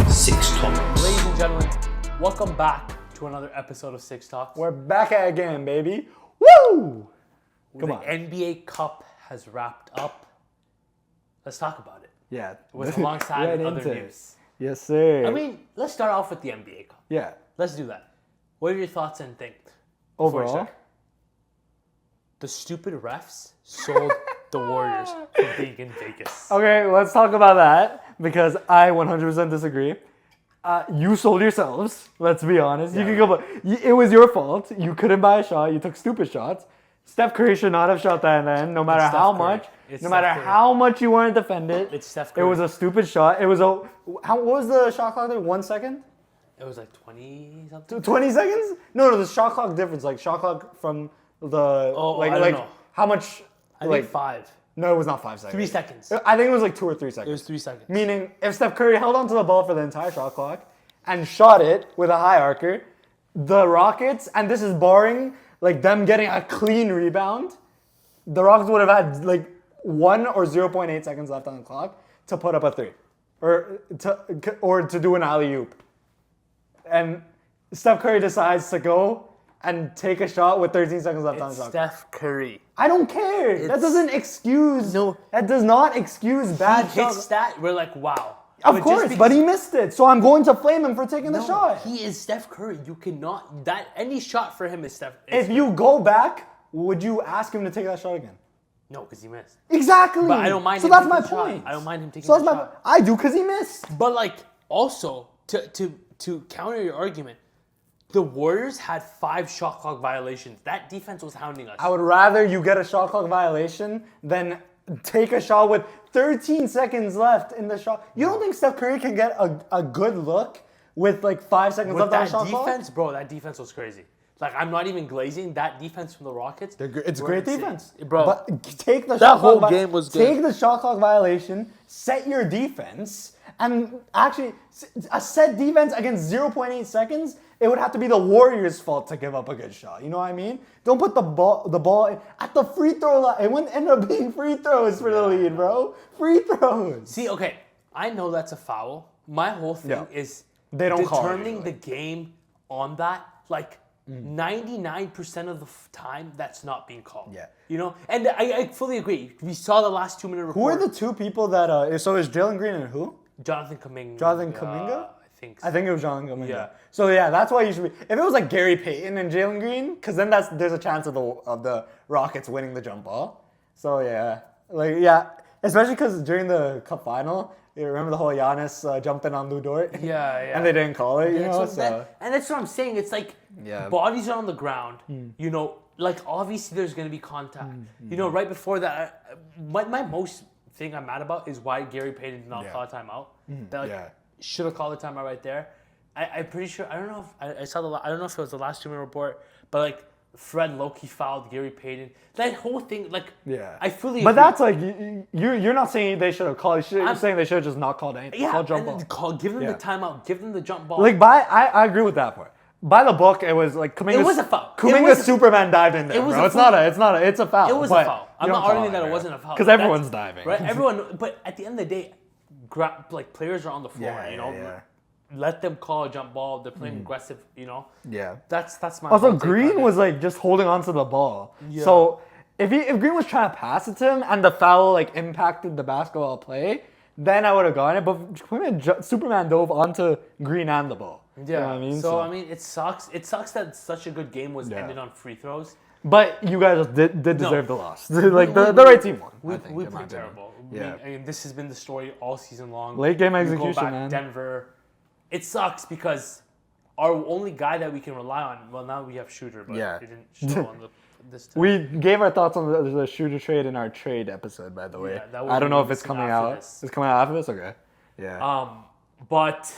Six Talk. Ladies and gentlemen, welcome back to another episode of Six Talks. We're back at it again, baby. Woo! Come the on. NBA Cup has wrapped up. Let's talk about it. Yeah. With alongside Right other into it. news. Yes, sir. I mean, let's start off with the NBA Cup. yeah. Let's do that. What are your thoughts and things? before we Overall, start? The stupid refs sold the Warriors for being in Vegas. okay, let's talk about that because I 100% disagree. You sold yourselves. Let's be honest. Yeah. You could go, but it was your fault. You couldn't buy a shot. You took stupid shots. Steph Curry should not have shot that then, no matter It's how Steph Curry. much. It's No Steph matter Curry. how much you want to defend it. It's Steph It Curry. was a stupid shot. It was what was the shot clock there? 1 second? It was like 20 something. 20 seconds? No, the shot clock difference. Like shot clock from the I don't know. how much? I like think 5. no, it was not 5 seconds. 3 seconds. I think it was like 2 or 3 It seconds. was 3 seconds. Meaning, if Steph Curry held onto the ball for the entire shot clock and shot it with a high arcer, the Rockets, and this is barring like them getting a clean rebound, the Rockets would have had like 1 or 0.8 seconds left on the clock to put up a 3, or to do an alley oop. And Steph Curry decides to go and take a shot with 13 seconds left on the It's shot. Steph Curry. I don't care. That It's- doesn't excuse. No. That does not excuse bad He hits shots. that, we're like, wow. Of But course, just but because- he missed it. So I'm going to flame him for taking the No, shot. He is Steph Curry. You cannot any shot for him is Steph. If you go back, would you ask him to take that shot again? No, because he missed. Exactly. But I don't mind So him that's taking my the shot. point. I don't mind him taking so that's the my. shot. I do because he missed. But like also to counter your argument, the Warriors had 5 shot clock violations. That defense was hounding us. I would rather you get a shot clock violation than take a shot with 13 seconds left in the shot. You don't think Steph Curry can get a good look with like 5 seconds With left on the that shot clock? defense, bro, that defense was crazy. Like I'm not even glazing that defense from the Rockets. It's were great insane. defense, bro. But take the That shot whole clock game was good. Take the shot clock violation, set your defense, and actually a set defense against 0.8 seconds. It would have to be the Warriors' fault to give up a good shot. You know what I mean? Don't put the ball at the free throw line. It wouldn't end up being free throws for the lead, bro. Free throws. See, okay, I know that's a foul. My whole thing Yeah. is They don't call it determining usually. the game on that. Like 99% of the time, that's not being called. Yeah. You know, and I fully agree. We saw the last 2-minute report. Who are the two people that? So is Jalen Green and who? Jonathan Kuminga. Jonathan Kuminga? I think. So. I think it was Jonathan Kuminga. Yeah. So yeah, that's why you should be. If it was like Gary Payton and Jalen Green, because then there's a chance of the Rockets winning the jump ball. So yeah, especially because during the Cup final, you remember the whole Giannis jumping on Lou Dort. Yeah. And they didn't call it. You That's know. what- So and that's what I'm saying. It's like Yeah. bodies are on the ground. You know, like obviously there's gonna be contact. You know, right before that, my most thing I'm mad about is why Gary Payton did not Yeah. call a timeout. That like, Yeah. should have called a timeout right there. I'm pretty sure. I don't know if I saw I don't know if it was the last 2-minute report, but like Fred Loki fouled Gary Payton. That whole thing, like, yeah. I fully. But agree. that's like you're not saying they should have called. You're saying they should have just not called anything. yeah. Called jump And ball. give them Yeah. the timeout. Give them the jump ball. Like I agree with that part. By the book, it was like Kuminga. It was a foul. It Kuminga was a- Superman dived in there. It was bro. a It's foul. not a. It's a foul. It was but a foul. I'm you not don't call arguing that it right? wasn't a foul. Because That's- everyone's diving. Right? Everyone. But at the end of the day, like players are on the floor. Yeah, you know, yeah. let them call a jump ball. They're playing aggressive. You know. Yeah. That's my. Also, whole take on Green it. was like just holding on to the ball. Yeah. So if Green was trying to pass it to him and the foul like impacted the basketball play, then I would have gotten it. But Superman dove onto Green and the ball. Yeah. You know what I mean? So I mean, it sucks. It sucks that such a good game was Yeah. ended on free throws. But you guys did deserve the loss. like the we- right team won. We I think, we in my played opinion. terrible. Yeah. I mean, this has been the story all season long. Late game You execution, go back, man. Denver. It sucks because our only guy that we can rely on. Well, now we have Shooter, but Yeah. it didn't show on this time. We gave our thoughts on the shooter trade in our trade episode, by the way. Yeah, that will I don't be know if it's releasing coming after out. this. It's coming out after this? Okay. Yeah. But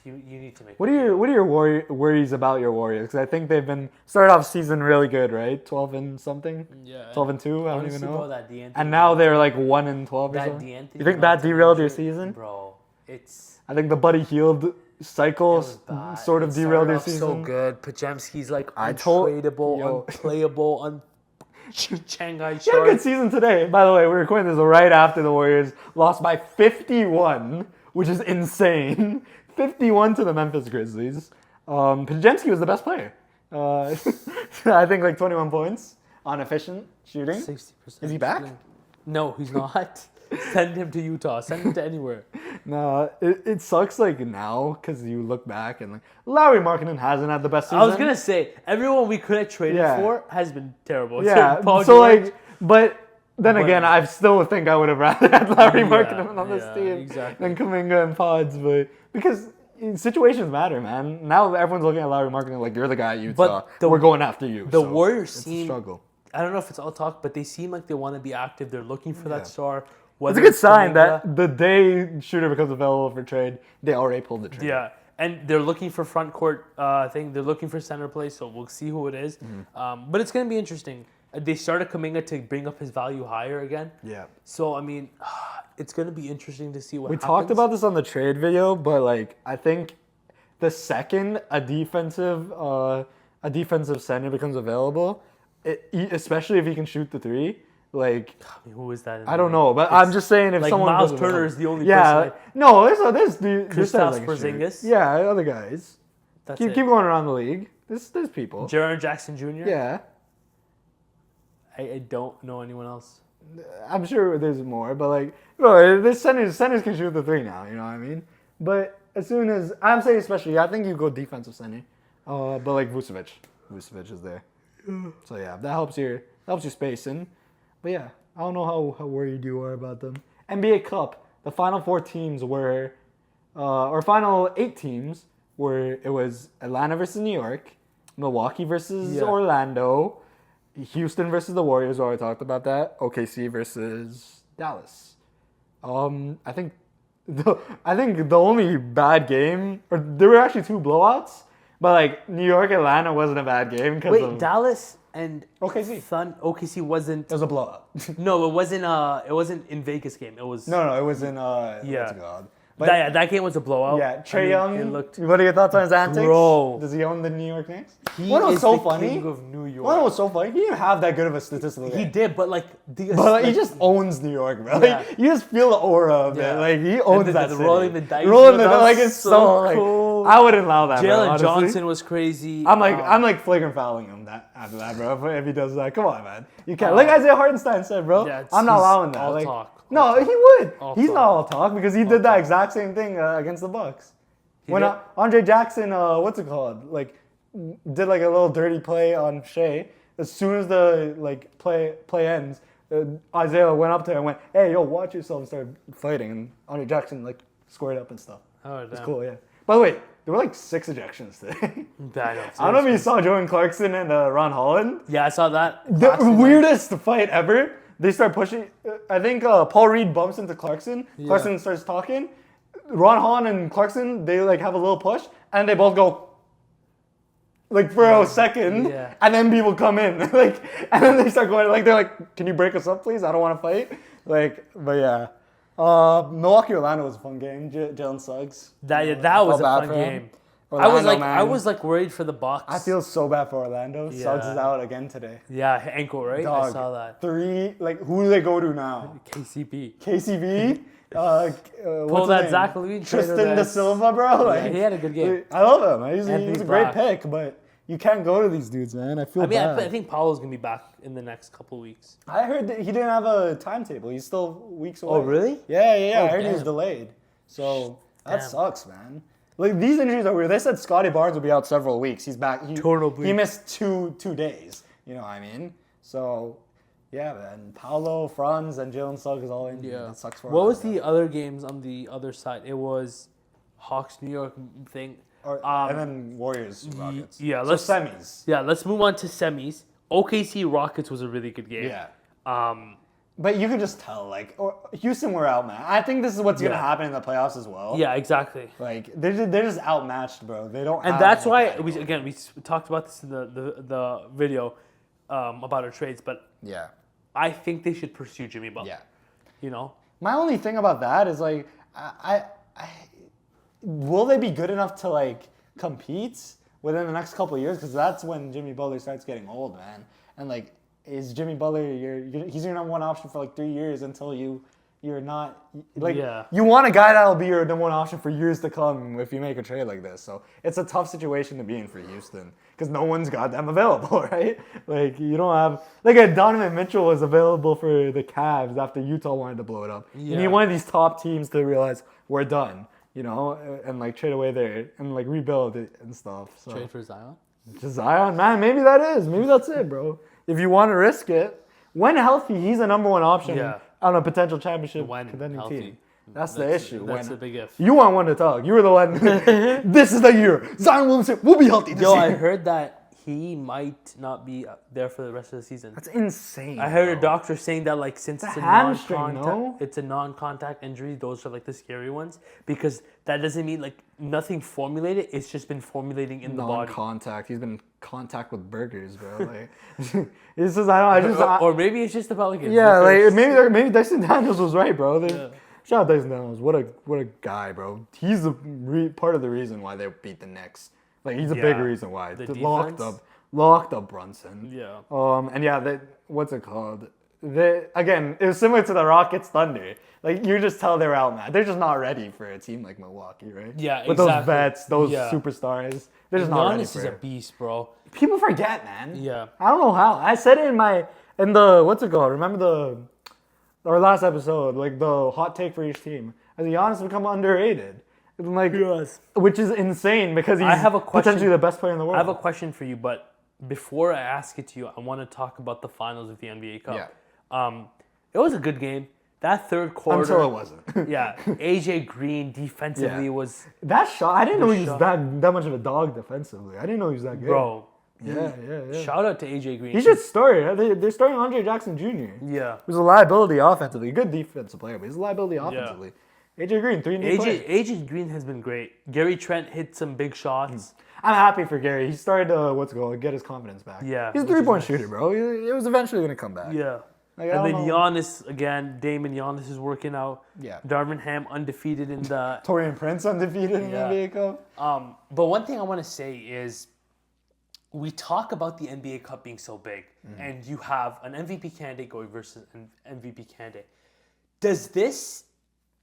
you need to make. What are your worries about your Warriors? Because I think they've been started off season really good, right? 12 and something. Yeah. 12 and 2. I don't Honestly, even know. bro, that D'Anthony And now they're like 1 and 12 or that something. D'Anthony You think that Melton derailed your injury, season? bro? It's I think the Buddy Hield cycle bad. sort of It started derailed your off season. So good. Pajemski's like I told- untradeable, yo. unplayable, Shanghai He had a Sharks. good season today. By the way, we're recording this right after the Warriors lost by 51, which is insane. 51 to the Memphis Grizzlies. Pajemski was the best player. I think like 21 points on efficient shooting. 60%. Is he back? No, he's not. Send him to Utah. Send him to anywhere. No, it sucks like now because you look back and like Larry Markkinen hasn't had the best season. I was gonna say everyone we could have traded Yeah. for has been terrible. Yeah, Paul so George, like, but then again, I still think I would have rather had Larry Yeah, Markkinen on this yeah, team exactly. than Kuminga and Pods, but because situations matter, man. Now everyone's looking at Larry Markkinen like you're the guy at Utah. We're going after you. The so Warriors it's a seem. struggle. I don't know if it's all talk, but they seem like they want to be active. They're looking for Yeah. that star. It's Whether a good sign Kuminga- that the day Shooter becomes available for trade, they already pulled the trade. Yeah, and they're looking for front court thing. They're looking for center play, so we'll see who it is. Mm-hmm. But it's gonna be interesting. They started Kuminga to bring up his value higher again. Yeah. So I mean, it's gonna be interesting to see what We happens. talked about this on the trade video, but like I think the second a defensive center becomes available, especially if he can shoot the three, like I mean, who is that? I don't know, but I'm just saying if like someone Miles goes Turner available. is the only yeah, person. like, no, there's Kristaps like a shoot. Porzingis? Yeah, other guys. That's Keep it. going around the league. There's people. Jaren Jackson Jr. Yeah, I don't know anyone else. I'm sure there's more, but like, bro, the centers can shoot the three now. You know what I mean? But as soon as I'm saying, especially, I think you go defensive center. But like Vucevic is there. So yeah, that helps you spacing. But yeah, I don't know how worried you are about them. NBA Cup, the final 4 teams were, or final 8 teams were. It was Atlanta versus New York, Milwaukee versus Orlando, Houston versus the Warriors. We already talked about that. OKC versus Dallas. I think the only bad game, or there were actually 2 blowouts, but like New York Atlanta wasn't a bad game because Wait, of Dallas and OKC. OKC wasn't. It was a blowout. No, it wasn't. It wasn't in Vegas game. It was. No, it was in Yeah. what's it called? But that game was a blowout. yeah, Trae Young. It looked. What are your thoughts on his antics? Bro. Does he own the New York Knicks? He What was is so the funny? king of New York. What was so funny? He didn't have that good of a statistical He game. did, but like. But like, he just owns New York, bro. Yeah. Like, you just feel the aura of Yeah. it. Like he owns And that the city. rolling the dice, Rolling bro, the that like was it's so so like cool. I wouldn't allow that. bro, Jalen honestly. Johnson was crazy. I'm like flagrant fouling him after that, bro. If he does that, come on, man. You can't. Like Isaiah Hartenstein said, bro. Yeah, I'm not he's allowing that. all Like, talk. no, he would. All He's talk. not all talk because he did that exact same thing against the Bucks. When did? Andre Jackson, what's it called? Like, did like a little dirty play on Shea. As soon as the like play ends, Isaiah went up to him and went, "Hey, yo, watch yourself," and started fighting. And Andre Jackson like squared up and stuff. Oh, It's damn. cool, yeah. By the way, there were like 6 ejections today. I I don't know if you saw Jordan Clarkson and Ron Holland. Yeah, I saw that. The Classic, man. weirdest fight ever. They start pushing. I think Paul Reed bumps into Clarkson. Yeah. Clarkson starts talking. Ron Holland and Clarkson, they like have a little push, and they both go like for a second, Yeah. and then people come in, like, and then they start going like they're like, "Can you break us up, please? I don't want to fight." Like, but yeah. Milwaukee Orlando was a fun game. Jalen Suggs. That I was felt a bad fun for him. game. Orlando, I man. was like worried for the Bucks. I feel so bad for Orlando. Suggs Yeah. is out again today. Yeah, ankle, right? Dog, I saw that. 3, like, who do they go to now? KCP. KCV? Pull what's that his Zach name? Levine. Tristan trailer Da that- Silva, bro. Like, Yeah, he had a good game. I love him. He's Anthony a great Black. pick, but you can't go to these dudes, man. I feel I mean, bad. I think Paulo's gonna be back in the next couple weeks. I heard that he didn't have a timetable. He's still weeks away. Oh, really? Yeah. Oh, I heard he was damn. delayed. So that Damn. sucks, man. Like, these injuries are weird. They said Scotty Barnes will be out several weeks. He's back. He Totally. missed two days. You know what I mean? So, yeah, man. Paulo, Franz, and Jalen Suggs is all in. Yeah. That sucks for What was Orlando. the other games on the other side? It was Hawks New York thing. And then Warriors, Rockets. yeah, So let's- semis. Yeah, let's move on to semis. OKC Rockets was a really good game. Yeah. But you could just tell, like, Houston were out, man. I think this is what's going to Yeah. happen in the playoffs as well. Yeah, exactly. Like, they're just outmatched, bro. They don't And have that's the why category. we talked about this in the video about our trades, but Yeah. I think they should pursue Jimmy Butler. Yeah. You know? My only thing about that is, like, I will they be good enough to, like, compete within the next couple of years? Because that's when Jimmy Butler starts getting old, man. And, like, is Jimmy Butler. He's your number one option for like 3 years until you're not like you want a guy that'll be your number one option for years to come if you make a trade like this. So it's a tough situation to be in for Houston because no one's got them available, right? Like you don't have like a Donovan Mitchell was available for the Cavs after Utah wanted to blow it up. You need one of these top teams to realize we're done, you know, and like trade away there and like rebuild it and stuff. So Trade for Zion? Just Zion, man. Maybe that's it, bro. If you want to risk it, when healthy, he's a number one option on a potential championship contending team. That's the issue. That's a big if. You want one to talk. You were the one. This is the year. Zion Williamson will be healthy this year. I heard that he might not be there for the rest of the season. That's insane. I heard a doctor saying that like since it's a non-contact injury, those are like the scary ones because that doesn't mean like nothing formulated. It's just been formulating in the body. Non-contact. He's been in contact with burgers, bro. Like this is or maybe it's just about like maybe Dyson Daniels was right, bro. Shout out Dyson Daniels. What a guy, bro. He's part of the reason why they beat the Knicks. Like he's a big reason why. They locked up Brunson. Yeah. What's it called? Again, it was similar to the Rockets Thunder. Like you just tell they're outmatched. They're just not ready for a team like Milwaukee, right? Yeah, with those vets, those superstars. They're just not ready for it. Giannis is a beast, bro. People forget, man. Yeah. I don't know how. I said it in the what's it called? Remember our last episode, like the hot take for each team. As Giannis become underrated. Like, which is insane because he's potentially the best player in the world. I have a question for you, but before I ask it to you, I want to talk about the finals of the NBA Cup. Yeah. It was a good game. That third quarter. Until it wasn't. AJ Green defensively was. That shot, I didn't know he was that much of a dog defensively. I didn't know he was that good. Bro. Yeah. Shout out to AJ Green. He should start. They're starting Andre Jackson Jr. Yeah. He was a liability offensively. Good defensive player, but he's a liability offensively. AJ Green, 3 AJ Green has been great. Gary Trent hit some big shots. I'm happy for Gary. He started to get his confidence back. Yeah. He's a 3-point shooter, bro. It was eventually going to come back. Yeah. And then Giannis, again, Damon Giannis is working out. Yeah. Darvin Ham undefeated in the... Torian Prince undefeated in the NBA Cup. But one thing I want to say is we talk about the NBA Cup being so big, and you have an MVP candidate going versus an MVP candidate. Does this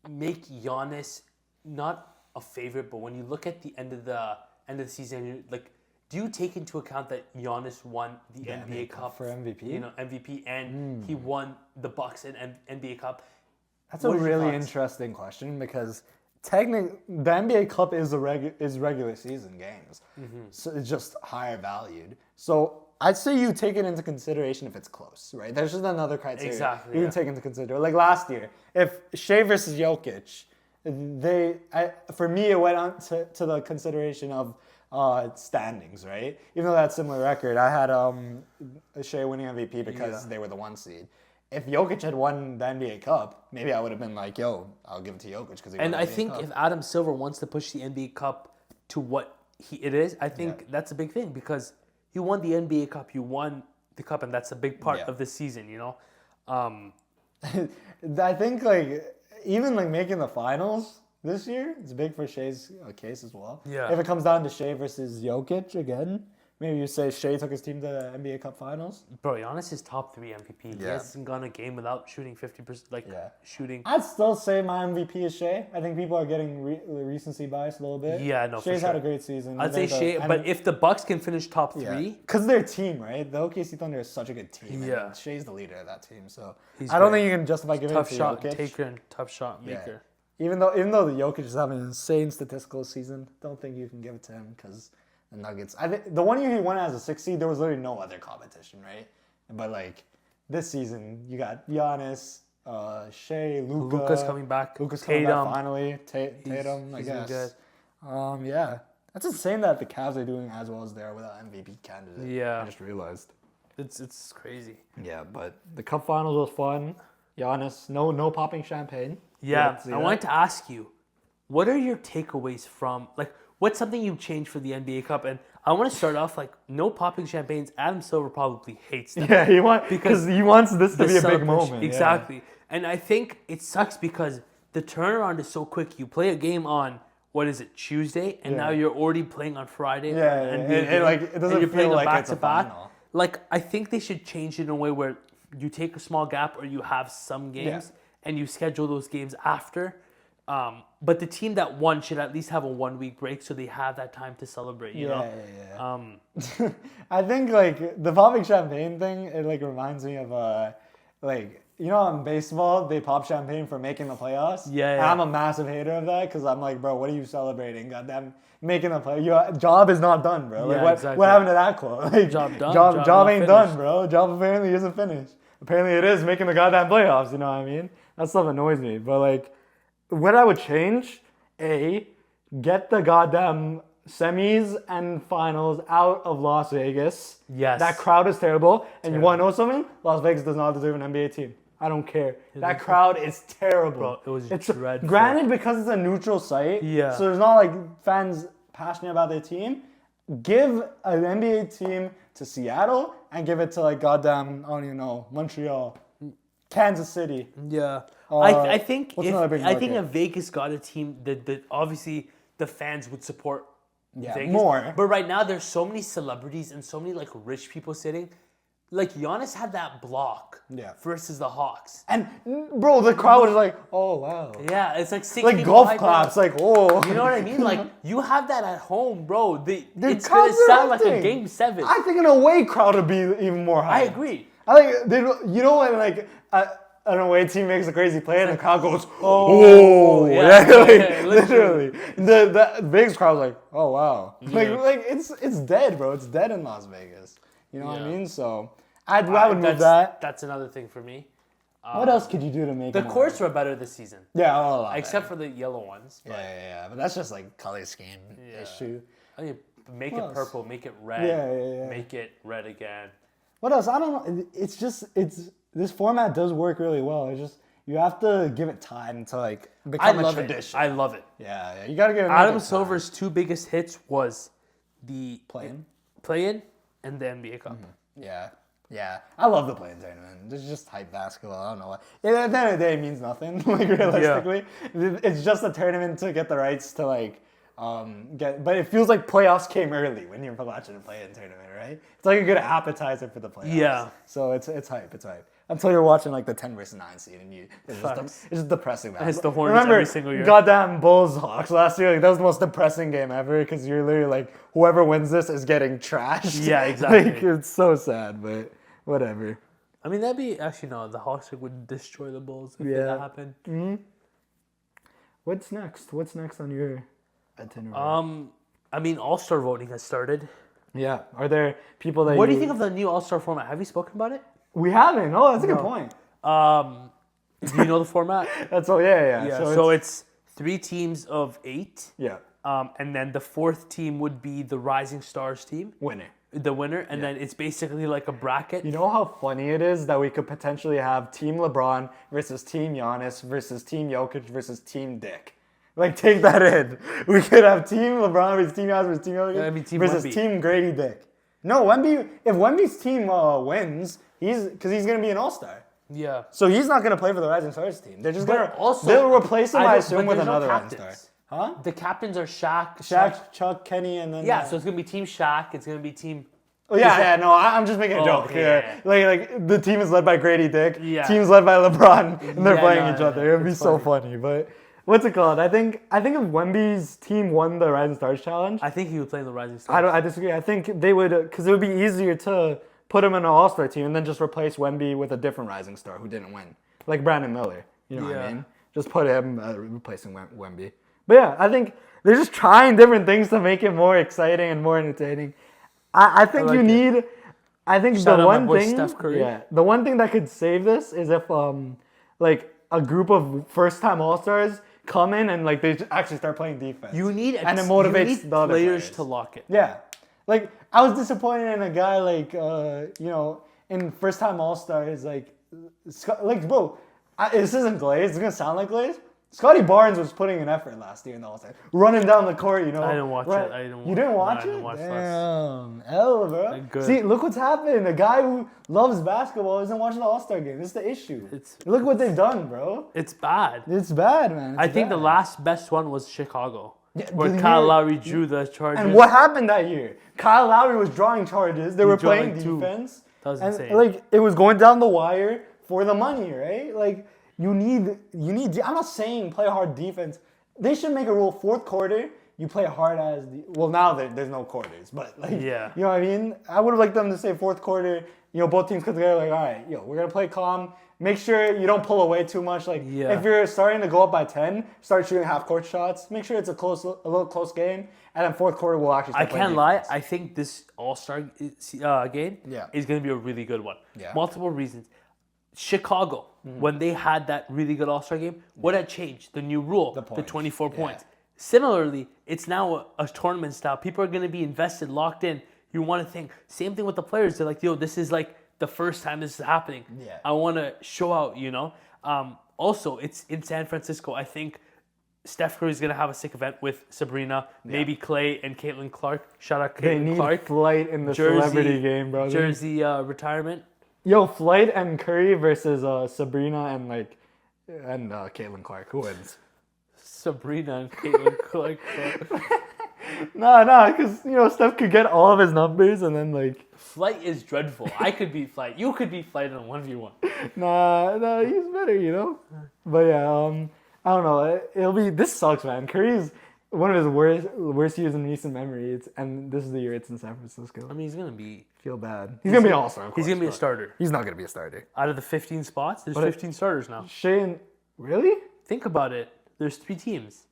make Giannis not a favorite, but when you look at the end of the season, you're like, do you take into account that Giannis won the NBA Cup for MVP? You know, MVP, and he won the Bucks and NBA Cup. That's a really interesting question because technically the NBA Cup is regular season games, so it's just higher valued. So I'd say you take it into consideration if it's close, right? There's just another criteria you can take into consideration. Like last year, if Shea versus Jokic, for me it went on to the consideration of standings, right? Even though that's similar record, I had Shea winning MVP because they were the 1 seed. If Jokic had won the NBA Cup, maybe I would have been like, yo, I'll give it to Jokic because he won the NBA Cup. And I think if Adam Silver wants to push the NBA Cup to what it is, I think that's a big thing because you won the NBA Cup, you won the Cup, and that's a big part of the season, you know? I think, like, even, like, making the finals this year, it's big for Shea's case as well. Yeah. If it comes down to Shea versus Jokic again, maybe you say Shea took his team to the NBA Cup Finals. Bro, Giannis is top 3 MVP. He hasn't gone a game without shooting 50%, shooting. I'd still say my MVP is Shea. I think people are getting recency bias a little bit. Yeah, no, Shea's for sure. had a great season. I'd say Shea, but if the Bucks can finish top 3. Because their team, right? The OKC Thunder is such a good team. Yeah. And Shea's the leader of that team, so I don't think you can justify giving it to tough shot Jokic. taker and tough shot maker. Even though the Jokic is having an insane statistical season, don't think you can give it to him because the Nuggets. I think the one year he won as a 6 seed, there was literally no other competition, right? But like this season, you got Giannis, Shea, Luka. Luka's coming back. Luka's Tatum. coming back finally. Tatum, I guess. Good. Yeah, that's insane that the Cavs are doing as well as they are without MVP candidate. Yeah, I just realized. It's crazy. Yeah, but the Cup Finals was fun. Giannis, no popping champagne. Yeah, I wanted to ask you, what are your takeaways from, like, what's something you changed for the NBA Cup? And I want to start off, like, no popping champagnes. Adam Silver probably hates that. Yeah, because he wants this to be a big moment. Exactly. Yeah. And I think it sucks because the turnaround is so quick. You play a game on, what is it, Tuesday? And now you're already playing on Friday. Yeah, it doesn't feel like it's a final. like I think they should change it in a way where you take a small gap or you have some games and you schedule those games after. But the team that won should at least have a 1 week break so they have that time to celebrate. You know? Yeah. I think like the popping champagne thing, it like reminds me of like you know in baseball they pop champagne for making the playoffs. Yeah. And I'm a massive hater of that because I'm like, bro, what are you celebrating? Goddamn, making the play. Your job is not done, bro. Like what happened to that quote? Like Job done. Job ain't finished. done, bro. Job apparently isn't finished. Apparently it is making the goddamn playoffs. You know what I mean? That stuff annoys me. But like, what I would change, get the goddamn semis and finals out of Las Vegas. Yes. That crowd is terrible. And you want to know something? Las Vegas does not deserve an NBA team. I don't care. That crowd is terrible. Bro, it was dreadful. Granted, because it's a neutral site, Yeah. so there's not like fans passionate about their team. Give an NBA team to Seattle and give it to like goddamn, I don't even know, Montreal, Kansas City. Yeah. I think what's another big I think market? if Vegas got a team that obviously the fans would support Vegas. More. But right now there's so many celebrities and so many like rich people sitting. Like Giannis had that block versus the Hawks. And bro, the crowd was like, oh wow. Yeah, it's like 60 Like golf high, claps, like oh. You know what I mean? Like you have that at home, bro. It's crowds gonna are sound like a acting. game 7. I think an away crowd would be even more high. I agree. I like you know when like an away team makes a crazy play and the crowd goes, oh, yeah, like, literally. The Vegas crowd's like, oh wow, like it's dead, bro. It's dead in Las Vegas. You know what I mean? So I would move that. That's another thing for me. What else could you do to make The it more? courts were better this season. Yeah, a lot Except for the yellow ones. But yeah, but that's just like color scheme issue. I mean, make What it else? purple, make it red. Yeah. Make it red again. What else? I don't know. It's this format does work really well. It's just you have to give it time to like become a tradition. I love it. Yeah, you gotta give it. Adam Silver's 2 biggest hits was the Play-in and the NBA Cup. Yeah. I love the play-in tournament. It's just hype basketball. I don't know why. At the end of the day, it means nothing. Like realistically, it's just a tournament to get the rights to like get. But it feels like playoffs came early when you're watching a play-in tournament, right? It's like a good appetizer for the playoffs. Yeah. So it's hype. It's hype. Until you're watching like the 10 versus 9 seed and it's just depressing. It's the Hornets Remember, every single year. Goddamn Bulls Hawks last year. Like, that was the most depressing game ever because you're literally like whoever wins this is getting trashed. Yeah, exactly. Like it's so sad, but whatever. I mean, that'd be actually no. The Hawks would destroy the Bulls if that happened. What's next? What's next on your itinerary? I mean, All-Star voting has started. Yeah. Are there people that? What do you think of the new All-Star format? Have you spoken about it? We haven't. Oh, that's a good point. Do you know the format? That's all. Yeah. So it's 3 teams of 8. Yeah. And then the 4th team would be the Rising Stars team. The winner. And then it's basically like a bracket. You know how funny it is that we could potentially have Team LeBron versus Team Giannis versus Team Jokic versus Team Dick. Like, take that in. We could have Team LeBron versus Team Giannis versus Team Jokic versus Wemby. Team Grady Dick. No, Wemby. If Wemby's team wins, he's gonna be an All-Star. Yeah. So he's not gonna play for the Rising Stars team. They're just But also, they'll replace him, I assume, with there's another no Rising captains. Star. Huh? The captains are Shaq. Chuck, Kenny, and then Yeah, so it's going to be Team Shaq. It's going to be Team... Oh, no, I'm just making a joke. okay, Like the team is led by Grady Dick. Yeah. Team's led by LeBron, and they're Yeah, playing each other. It'd be it's so funny. But what's it called? I think if Wemby's team won the Rising Stars challenge, I think he would play in the Rising Stars. I disagree. I think they would, because it would be easier to put him in an All-Star team and then just replace Wemby with a different Rising Star who didn't win, like Brandon Miller. You know what I mean? Just put him replacing Wemby. But yeah, I think they're just trying different things to make it more exciting and more entertaining. I think like you it. need. I think Shout the out my one boy thing, Steph Curry. the one thing that could save this is if like a group of first-time All-Stars come in and like they actually start playing defense. You need and it motivates the other players players to lock it. Yeah, like I was disappointed in a guy like in first-time All-Stars like bro, this isn't Glaze. It's gonna sound like Glaze. Scotty Barnes was putting an effort last year in the All-Star, running down the court. You know, I didn't watch it. You didn't watch it? I didn't watch Damn, L, bro. Good. See, look what's happened. A guy who loves basketball isn't watching the All-Star game. This is the issue. Look what they've done, bro. It's bad. It's bad, man. I think the last best one was Chicago. Where the Kyle year- Lowry drew the charges. And what happened that year? Kyle Lowry was drawing charges. They were drew playing like two. defense. That was and insane. like it was going down the wire for the money, right? Like you need. I'm not saying play hard defense. They should make a rule: fourth quarter, you play hard as. Well, now there's no quarters, but like, Yeah. you know what I mean. I would have liked them to say fourth quarter. You know, both teams come together like, all right, we're gonna play calm. Make sure you don't pull away too much. Like, Yeah. if you're starting to go up by 10, start shooting half court shots. Make sure it's a little close game, and then fourth quarter will actually. I Start playing can't lie. defense. I think this All-Star game Yeah. is going to be a really good one. Yeah. Multiple reasons. Chicago, when they had that really good All-Star game, what had changed? The new rule, the points. 24 Yeah. points. Similarly, it's now a tournament style. People are going to be invested, locked in. You want to think. Same thing with the players. They're like, yo, this is like the first time this is happening. Yeah. I want to show out, Also, it's in San Francisco. I think Steph Curry's going to have a sick event with Sabrina, maybe Clay and Caitlin Clark. Shout out They Caitlin need Clark. Flight in the celebrity game, bro. Jersey retirement. Yo, Flight and Curry versus Sabrina and Caitlin Clark. Who wins? Sabrina and Caitlin Clark. Nah, because Steph could get all of his numbers and then like. Flight is dreadful. I could beat Flight. You could beat Flight in a 1v1. Nah, he's better, But yeah, I don't know. This sucks, man. Curry's one of his worst years in recent memory. And this is the year it's in San Francisco. I mean, he's going to be... Feel bad. He's gonna be an all-star. He's going to be a starter. He's not gonna be a starter. Out of the 15 spots, there's 15 starters now. Shane, really? Think about it. There's 3 teams.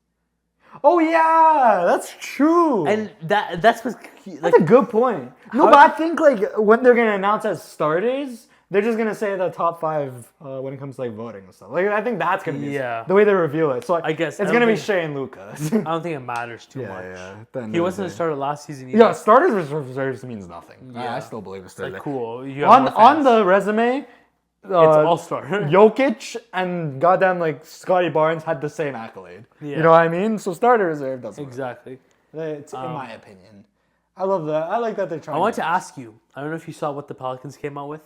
Oh yeah, that's true. And that's what's... That's a good point. No, but I think like when they're gonna announce as starters, they're just gonna say the top 5 when it comes to like voting and stuff. Like I think that's gonna be the way they reveal it. So I guess it's gonna be Shea and Luka. I don't think it matters too much. Yeah. He wasn't a starter last season either. Yeah, starters versus reserves means nothing. Yeah. I still believe it's starters. Like, cool. You have more On fans. the resume, it's all-star. Jokic and goddamn like Scotty Barnes had the same accolade. Yeah. You know what I mean? So starter reserve doesn't. Exactly. It's in my opinion. I love that. I like that they're trying. I want to ask you. I don't know if you saw what the Pelicans came out with.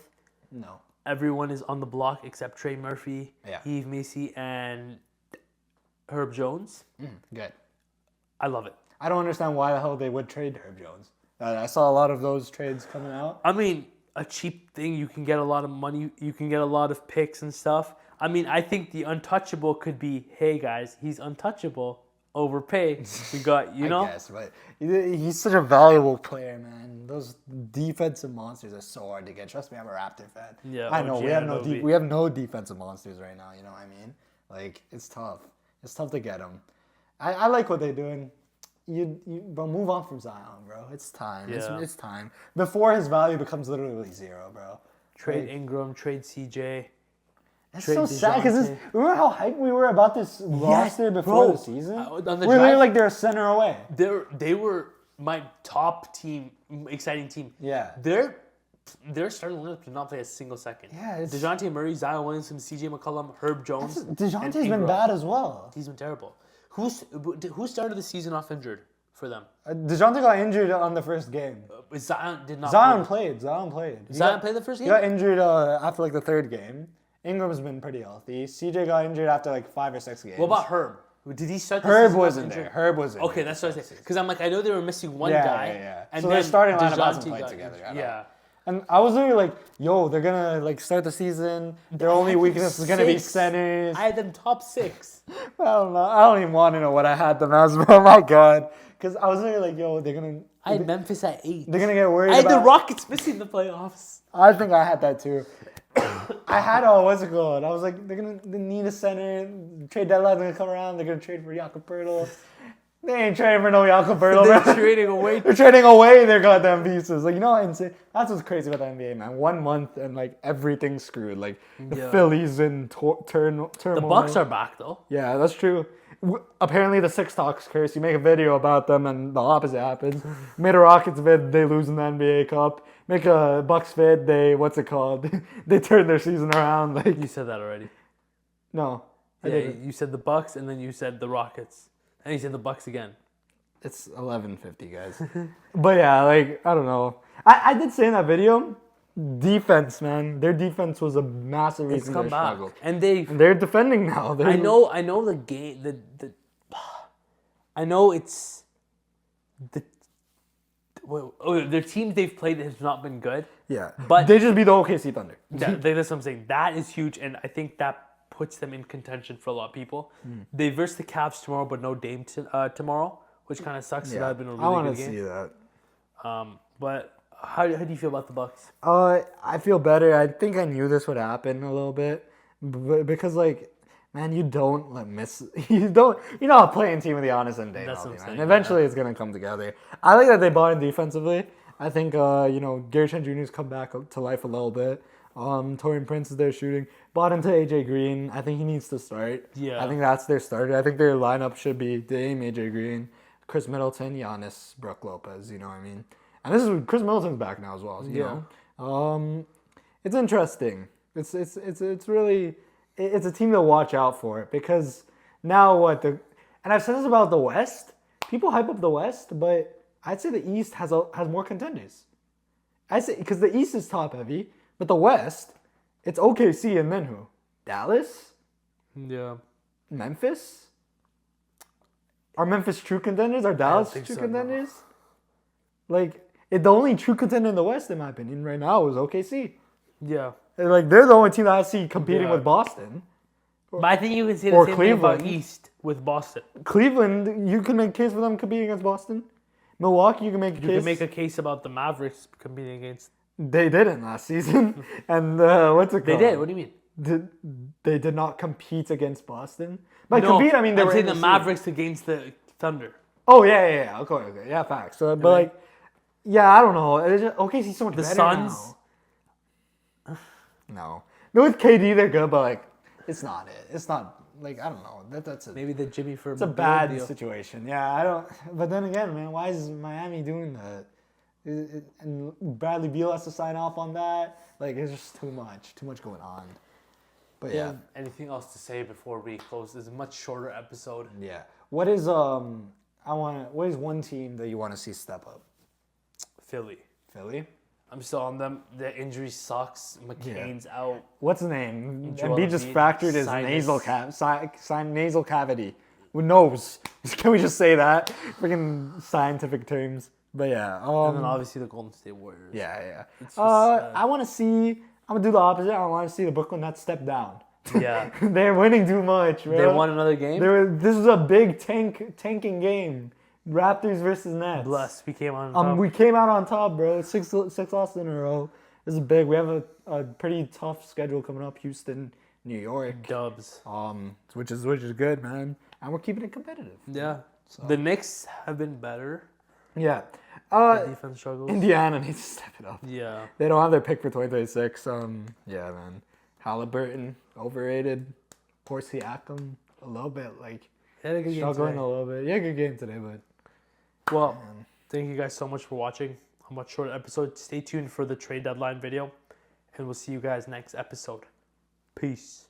No. Everyone is on the block except Trey Murphy, Yves Macy, and Herb Jones. Good. I love it. I don't understand why the hell they would trade Herb Jones. I saw a lot of those trades coming out. I mean, a cheap thing. You can get a lot of money. You can get a lot of picks and stuff. I mean, I think the untouchable could be, hey guys, he's untouchable. Overpay. We got, I guess, but he's such a valuable player, man. Those defensive monsters are so hard to get. Trust me, I'm a Raptor fan. Yeah, I know OG we have Anunoby. we have no defensive monsters right now. You know what I mean? Like it's tough. It's tough to get them. I like what they're doing. But move on from Zion, bro. It's time. Yeah. It's time before his value becomes literally 0, bro. Trade Ingram, trade CJ. It's Trade so sad because DeJounte. remember how hyped we were about this roster before the season? On the We're drive- literally like they're a center away. They were my top team, exciting team. Yeah. Their starting lineup did not play a single second. Yeah, it's- DeJounte Murray, Zion Williamson, CJ McCollum, Herb Jones. DeJounte's and been Ingram. bad as well. He's been terrible. Who started the season off injured for them? DeJounte got injured on the first game. Zion did not. Zion play. played. Zion played. Zion played the first He game? got injured after like the 3rd game. Ingram's been pretty healthy. CJ got injured after like 5 or 6 games. What about Herb? Did he start the Herb? season off Wasn't injured? there. Herb wasn't. Okay, that's what I said. Because I'm like, I know they were missing one Yeah, guy. yeah. And So then their starting lineup hasn't DeJounte played got together injured. at all. Yeah. And I was literally like, yo, they're gonna like start the season. Their only weakness is gonna be 6. centers. I had them top 6. I don't know. I don't even want to know what I had them as. Oh my god. Because I was literally like, yo, they're gonna. I had Memphis at 8. They're gonna get worried. I had the about- Rockets missing the playoffs. I think I had that too. I had what's it called? I was like, they need a center. Trade deadline's gonna come around. They're gonna trade for Jakob Poeltl. They ain't trading for no Jakob Poeltl. They're man. trading away. They're trading away their goddamn pieces. Like, you know what insane? That's what's crazy about the NBA, man. 1 month and like everything's screwed. Like the Yeah. Phillies in turmoil. The Bucks are back though. Yeah, that's true. Apparently the Six Talks curse. You make a video about them and the opposite happens. Made a Rockets vid, they lose in the NBA Cup. Make a Bucks vid, they they turn their season around. Like You said that already. no, I Yeah, didn't. you said the Bucks and then you said the Rockets. And you said the Bucks again. It's 11:50, guys. But yeah, like I don't know. I did say in that video, defense, man. Their defense was a massive It's reason come they back. struggled. And They're defending now. I know the game I know it's the their teams they've played has not been good. Yeah, But- they just beat the OKC Thunder. That's what I'm saying. That is huge, and I think that puts them in contention for a lot of people. They verse the Cavs tomorrow, but no Dame tomorrow, which kind of sucks. So that would have been a I really want good to game. see that. But how do you feel about the Bucks? I feel better. I think I knew this would happen a little bit, because like, man, you don't miss. You're not a playing team with Giannis and Dame. That's what I'm man. saying, Eventually, it's gonna come together. I like that they bought in defensively. I think Gary Trent Jr.'s come back to life a little bit. Torian Prince is there shooting. Bought into AJ Green. I think he needs to start. Yeah. I think that's their starter. I think their lineup should be Dame, AJ Green, Chris Middleton, Giannis, Brook Lopez. You know what I mean? And this is Chris Middleton's back now as well. So, you know, it's interesting. It's really it's a team to watch out for, because now and I've said this about the West. People hype up the West, but I'd say the East has more contenders. I say because the East is top heavy, but the West, it's OKC and then who? Dallas, Yeah. Memphis. Are Memphis true contenders? Are Dallas true think so, no. contenders? Like, the only true contender in the West, in my opinion, right now is OKC. Yeah. Like, they're the only team that I see competing Yeah. with Boston. But I think you can say the Or same thing about Cleveland. East with Boston. Cleveland, you can make a case for them competing against Boston. Milwaukee, you can make a You case. can make a case about the Mavericks competing against. They didn't last season. And what's it They called? did. What do you mean? They did not compete against Boston. By No, compete, I mean they I'm were saying in the seed. Mavericks against the Thunder. Oh yeah. Okay. Yeah, facts. So, but Right. I don't know. It's just, OKC's so much The better Suns. now. No, with KD they're good, but like, it's not it. It's not like, I don't know. That's Maybe the Jimmy for it's a bad situation. Yeah, I don't. But then again, man, why is Miami doing that? And Bradley Beal has to sign off on that. Like, it's just too much going on. But yeah. Anything else to say before we close? This is a much shorter episode. Yeah. What is what is one team that you want to see step up? Philly. Philly? I'm still on them. The injury sucks. McCain's out. What's his name? Joel Embiid just Embiid, fractured his sinus. nasal cavity. With nose. Can we just say that? Freaking scientific terms. But yeah. And then obviously the Golden State Warriors. Yeah. It's just, I want to see. I'm gonna do the opposite. I want to see the Brooklyn Nets step down. Yeah. They're winning too much, bro. They won another game. This is a big tanking game. Raptors versus Nets. Bless. We came on top. We came out on top, bro. Six losses in a row. This is big. We have a pretty tough schedule coming up. Houston, New York. Dubs. Which is good, man. And we're keeping it competitive. Yeah. The Knicks have been better. Yeah. Defense struggles. Indiana needs to step it up. Yeah. They don't have their pick for 2026. Yeah, man. Halliburton, overrated. Poor Siakam, a little bit, like, They had a good game struggling today. a little bit. Yeah, good game today, but... Well, thank you guys so much for watching a much shorter episode. Stay tuned for the trade deadline video, and we'll see you guys next episode. Peace.